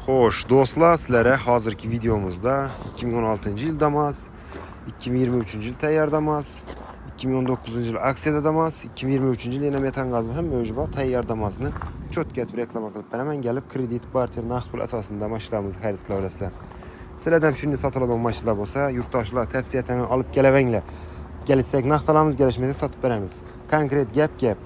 Xoş, dostlar, sizlere hazırki videomuzda 2016 yıl Damas, 2023 yıl Tayyar Damas, 2019 yıl Aksiyada Damas, 2023 yıl yine metan gazı hem mevcubat Tayyar Damas'ını çok get bir reklama kılıp hemen gelip kredit, barter, naqd pul asasında maşinamızı xarid kılaverasizlar. Sizlerden şimdi satılan maşinlar olsa, yurttaşlar tavsiyeten alıp gelevenle gelişsek naqd alamiz, gelişmese satıp beremiz. Konkret gap.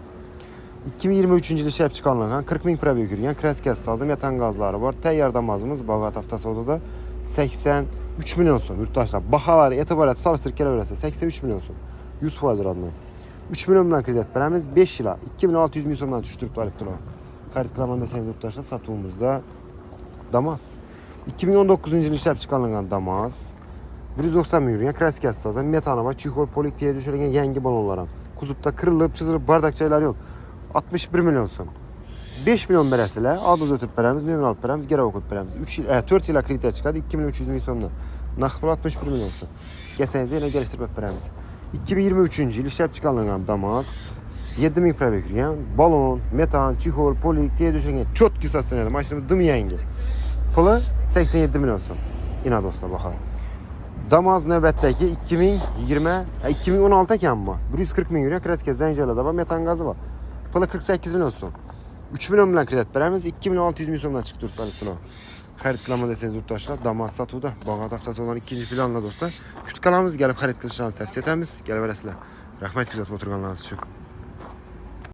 2023 yılı işlep çıkarılan 40 bin probeg yürüyen kraskası lazım metan gazları var. Tayyar Damazımız Bağdat Avtosavoda'da 83 milyon son. Yurttaşlar bahaları etibarət çalıştırıp gelebilirse 83 milyon son. 100% radına. 3 milyon bilen kredi veremiz 5 yıla 2600 milyon sondan düşürüp alıp duran. Kreditlaman deseniz yurttaşlar satımımızda Damas. 2019 yılı işlep çıkarılan Damas 190 milyon yürüyen kraskası lazım metana var. Çihol poliktiye düşürülen yengi balonlara. Kuzupta kırılıp çizilip bardakçaylar yok. 61 milyon son. 5 milyon berəsilə adınız ötüb berəmiz, nömrə alıb berəmiz, gərək okuyub berəmiz. 4 yıla kreditə çıxadı 2300 milyon sonunda. Naqd pul 61 milyon son. Gəlsənizdə yenə gəlişdirib berəmiz. 2023-cü il işləb çıxarılan Damas 7000 probeg yürüyen balon, metan, çihol, polik, diye düşürgen çok kısa sınırda maşınımız dım yengi. Pulu 87 milyon son. İna dostlar bakalım. Damaz növbətdəki 2016 ekan bu. 140 min yürüyen kraske zəncərlə də var, metan gazı var. Pulu 48 milyon son. 3 milyon bilen kredi veremiz 2600 milyon sondan çıktı Türkmenistana. Xarid qılama deseniz yurttaşlar Damas satıda Bağdat haftası olan ikinci planla dostlar. Küt kanalımız gelip xarid qilishlarınızı tavsiye etamiz. Gəlib verəsizlər. Rəhmət güzəltib oturğanlarınız üçün.